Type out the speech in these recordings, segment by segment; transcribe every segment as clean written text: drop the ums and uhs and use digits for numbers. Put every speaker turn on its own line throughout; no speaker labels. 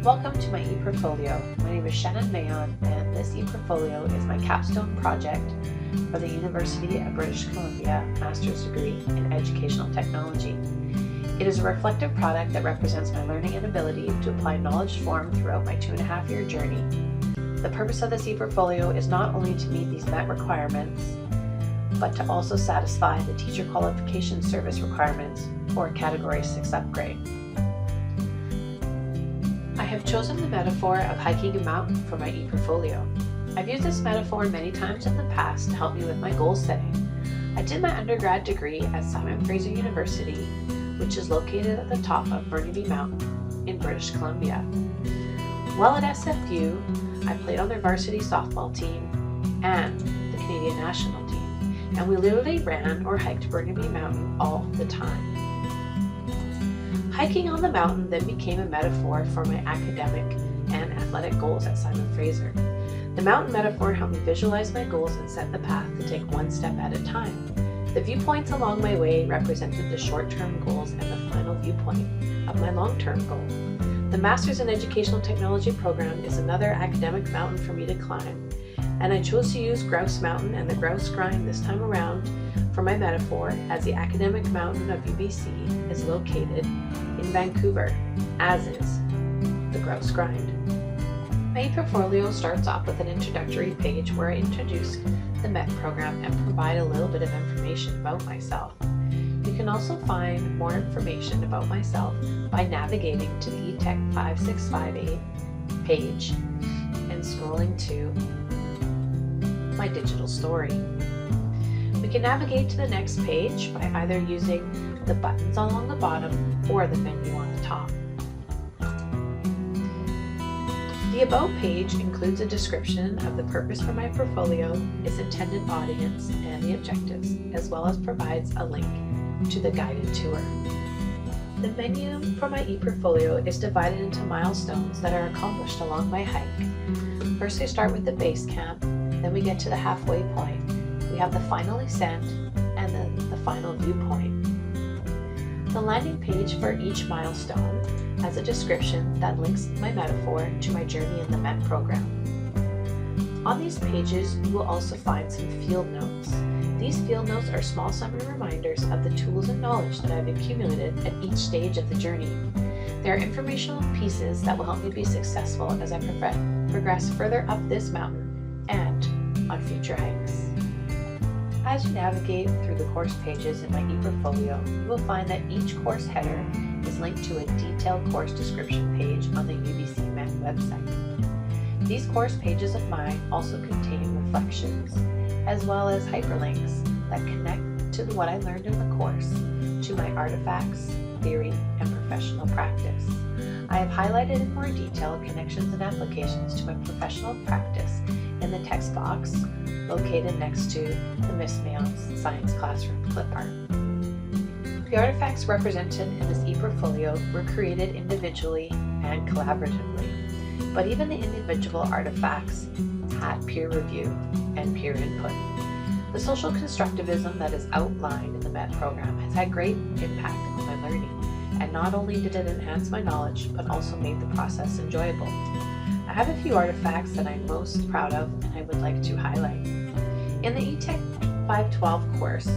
Welcome to my ePortfolio. My name is Shannon Mayon, and this ePortfolio is my capstone project for the University of British Columbia Master's degree in Educational Technology. It is a reflective product that represents my learning and ability to apply knowledge formed throughout my 2.5-year journey. The purpose of this ePortfolio is not only to meet these MET requirements, but to also satisfy the Teacher Qualification Service requirements for a Category 6 upgrade. I have chosen the metaphor of hiking a mountain for my ePortfolio. I've used this metaphor many times in the past to help me with my goal setting. I did my undergrad degree at Simon Fraser University, which is located at the top of Burnaby Mountain in British Columbia. While at SFU, I played on their varsity softball team and the Canadian national team, and we literally ran or hiked Burnaby Mountain all the time. Hiking on the mountain then became a metaphor for my academic and athletic goals at Simon Fraser. The mountain metaphor helped me visualize my goals and set the path to take one step at a time. The viewpoints along my way represented the short-term goals and the final viewpoint of my long-term goal. The Master's in Educational Technology program is another academic mountain for me to climb, and I chose to use Grouse Mountain and the Grouse Grind this time around for my metaphor, as the academic mountain of UBC is located in Vancouver, as is the Grouse Grind. My ePortfolio starts off with an introductory page where I introduce the MET program and provide a little bit of information about myself. You can also find more information about myself by navigating to the ETEC 5658 page and scrolling to my digital story. We can navigate to the next page by either using the buttons along the bottom or the menu on the top. The About page includes a description of the purpose for my portfolio, its intended audience, and the objectives, as well as provides a link to the guided tour. The menu for my ePortfolio is divided into milestones that are accomplished along my hike. First, I start with the base camp, then we get to the halfway point. We have the final ascent, and then the final viewpoint. The landing page for each milestone has a description that links my metaphor to my journey in the MET program. On these pages, you will also find some field notes. These field notes are small summary reminders of the tools and knowledge that I've accumulated at each stage of the journey. They are informational pieces that will help me be successful as I progress further up this mountain and on future hikes. As you navigate through the course pages in my ePortfolio, you will find that each course header is linked to a detailed course description page on the UBC MET website. These course pages of mine also contain reflections, as well as hyperlinks that connect to what I learned in the course to my artifacts, theory, and professional practice. I have highlighted in more detail connections and applications to my professional practice in the text box located next to the Miss Mayon's Science Classroom clip art. The artifacts represented in this ePortfolio were created individually and collaboratively, but even the individual artifacts had peer review and peer input. The social constructivism that is outlined in the MET program has had great impact on my learning, and not only did it enhance my knowledge, but also made the process enjoyable. I have a few artifacts that I'm most proud of and I would like to highlight. In the ETEC 512 course,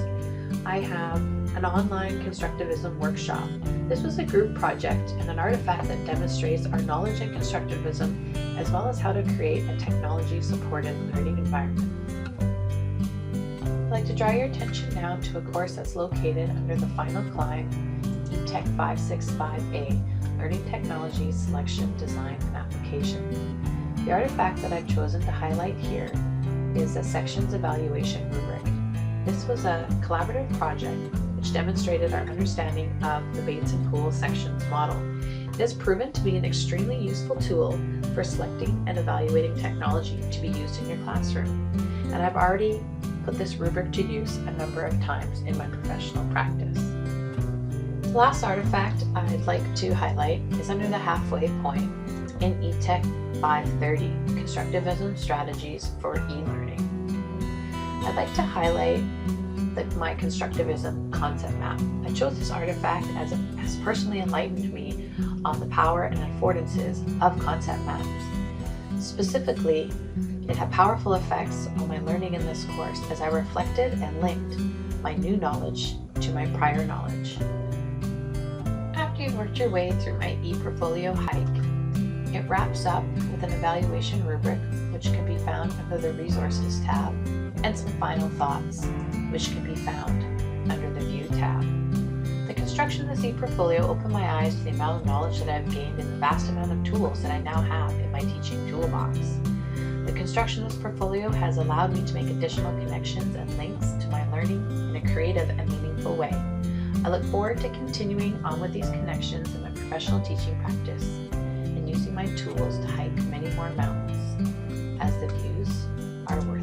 I have an online constructivism workshop. This was a group project and an artifact that demonstrates our knowledge in constructivism, as well as how to create a technology-supported learning environment. I'd like to draw your attention now to a course that's located under the final climb, ETEC 565A, Learning Technology Selection, Design, and Application. The artifact that I've chosen to highlight here is a sections evaluation rubric. This was a collaborative project which demonstrated our understanding of the Bates and Poole sections model. It has proven to be an extremely useful tool for selecting and evaluating technology to be used in your classroom, and I've already put this rubric to use a number of times in my professional practice. The last artifact I'd like to highlight is under the halfway point in ETEC 530, Constructivism Strategies for E-Learning. I'd like to highlight my constructivism concept map. I chose this artifact as it has personally enlightened me on the power and affordances of concept maps. Specifically, it had powerful effects on my learning in this course as I reflected and linked my new knowledge to my prior knowledge. After you've worked your way through my ePortfolio hike, it wraps up with an evaluation rubric, which can be found under the Resources tab, and some final thoughts, which can be found under the View tab. The construction of this ePortfolio opened my eyes to the amount of knowledge that I've gained and the vast amount of tools that I now have in my teaching toolbox. The construction of this portfolio has allowed me to make additional connections and links to my learning in a creative and meaningful way. I look forward to continuing on with these connections in my professional teaching practice and using my tools to hike many more mountains, as the views are worth it.